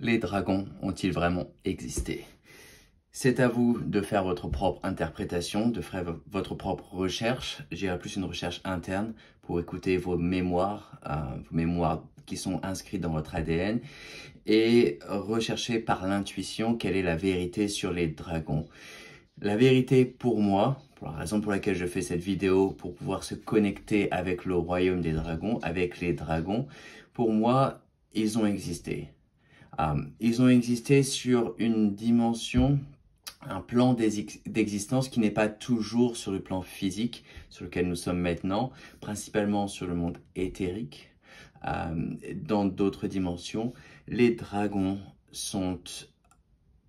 Les dragons ont-ils vraiment existé? C'est à vous de faire votre propre interprétation, de faire votre propre recherche. J'irai plus une recherche interne pour écouter vos mémoires qui sont inscrites dans votre ADN et rechercher par l'intuition quelle est la vérité sur les dragons. La vérité pour moi, pour la raison pour laquelle je fais cette vidéo, pour pouvoir se connecter avec le royaume des dragons, avec les dragons, pour moi, ils ont existé. Ils ont existé sur une dimension, un plan d'existence qui n'est pas toujours sur le plan physique sur lequel nous sommes maintenant, principalement sur le monde éthérique. Dans d'autres dimensions, les dragons sont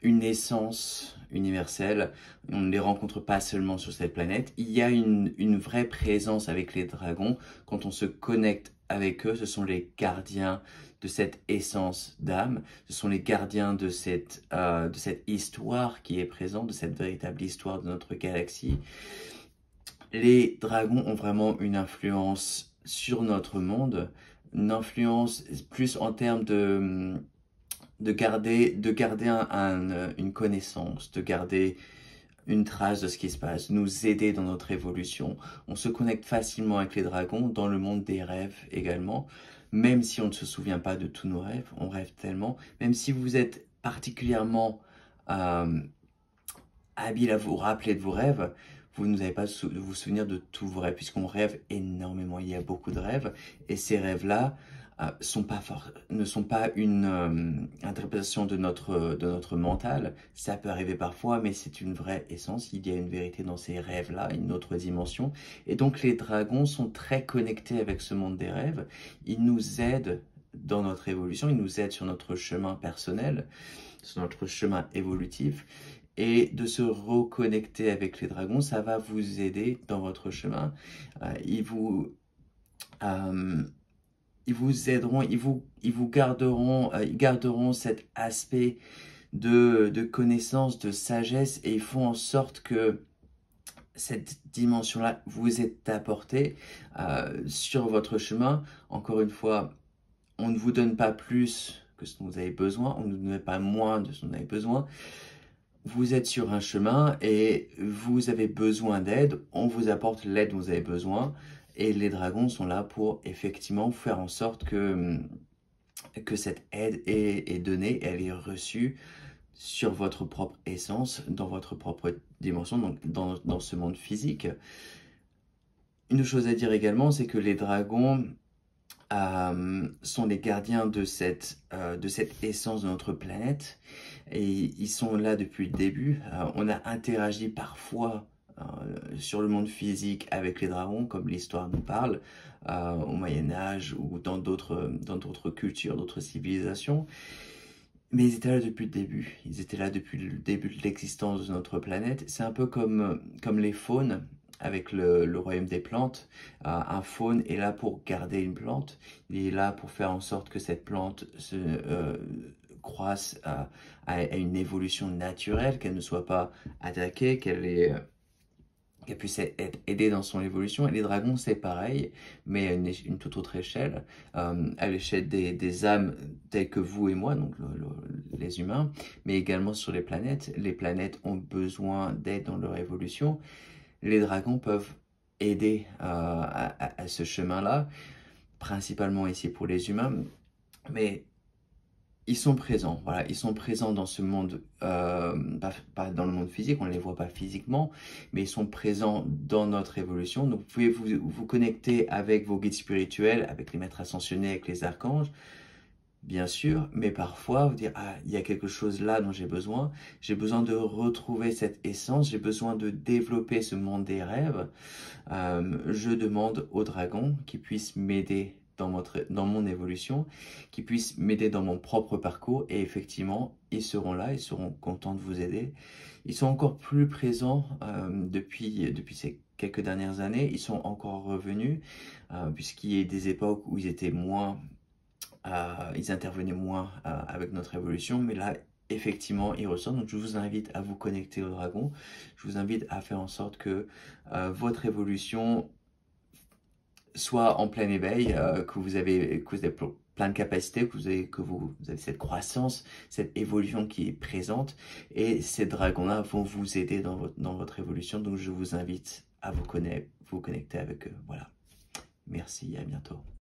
une essence universelle. On ne les rencontre pas seulement sur cette planète. Il y a une vraie présence avec les dragons. Quand on se connecte avec eux, ce sont les gardiens de cette essence d'âme. Ce sont les gardiens de cette histoire qui est présente, de cette véritable histoire de notre galaxie. Les dragons ont vraiment une influence sur notre monde, une influence plus en termes de garder une connaissance, de garder une trace de ce qui se passe, nous aider dans notre évolution. On se connecte facilement avec les dragons, dans le monde des rêves également, même si on ne se souvient pas de tous nos rêves, on rêve tellement, même si vous êtes particulièrement habile à vous rappeler de vos rêves, vous n'avez pas vous souvenir de tous vos rêves, puisqu'on rêve énormément, il y a beaucoup de rêves, et ces rêves-là, ne sont pas une interprétation de notre mental. Ça peut arriver parfois, mais c'est une vraie essence. Il y a une vérité dans ces rêves-là, une autre dimension. Et donc les dragons sont très connectés avec ce monde des rêves. Ils nous aident dans notre évolution, ils nous aident sur notre chemin personnel, sur notre chemin évolutif. Et de se reconnecter avec les dragons, ça va vous aider dans votre chemin. Ils vous aideront, ils garderont cet aspect de connaissance, de sagesse, et ils font en sorte que cette dimension-là vous est apportée sur votre chemin. Encore une fois, on ne vous donne pas plus que ce dont vous avez besoin, on ne vous donne pas moins de ce dont vous avez besoin. Vous êtes sur un chemin et vous avez besoin d'aide, on vous apporte l'aide dont vous avez besoin. Et les dragons sont là pour effectivement faire en sorte que cette aide est donnée, elle est reçue sur votre propre essence, dans votre propre dimension, donc dans ce monde physique. Une chose à dire également, c'est que les dragons sont les gardiens de cette essence de notre planète, et ils sont là depuis le début. On a interagi parfois sur le monde physique avec les dragons, comme l'histoire nous parle, au Moyen-Âge ou dans d'autres cultures, d'autres civilisations. Mais ils étaient là depuis le début. Ils étaient là depuis le début de l'existence de notre planète. C'est un peu comme les faunes avec le royaume des plantes. Un faune est là pour garder une plante. Il est là pour faire en sorte que cette plante croisse à une évolution naturelle, qu'elle ne soit pas attaquée, qu'elle puisse être aidée dans son évolution. Et les dragons, c'est pareil, mais à une toute autre échelle, à l'échelle des âmes telles que vous et moi, donc les humains, mais également sur les planètes. Les planètes ont besoin d'aide dans leur évolution. Les dragons peuvent aider à ce chemin-là, principalement ici pour les humains, mais ils sont présents, voilà, ils sont présents dans ce monde, pas dans le monde physique, on ne les voit pas physiquement, mais ils sont présents dans notre évolution. Donc vous pouvez vous connecter avec vos guides spirituels, avec les maîtres ascensionnés, avec les archanges, bien sûr, mais parfois vous dire, ah, il y a quelque chose là dont j'ai besoin de retrouver cette essence, j'ai besoin de développer ce monde des rêves. Je demande aux dragons qui puissent m'aider dans mon évolution, qui puissent m'aider dans mon propre parcours, et effectivement, ils seront là, ils seront contents de vous aider. Ils sont encore plus présents depuis ces quelques dernières années, ils sont encore revenus, puisqu'il y a des époques où ils étaient moins, ils intervenaient moins avec notre évolution, mais là, effectivement, ils ressortent. Donc, je vous invite à vous connecter au dragon. Je vous invite à faire en sorte que votre évolution soit en plein éveil, que vous avez plein de capacités, que vous avez cette croissance, cette évolution qui est présente. Et ces dragons-là vont vous aider dans votre évolution. Donc, je vous invite à vous connecter avec eux. Voilà. Merci, à bientôt.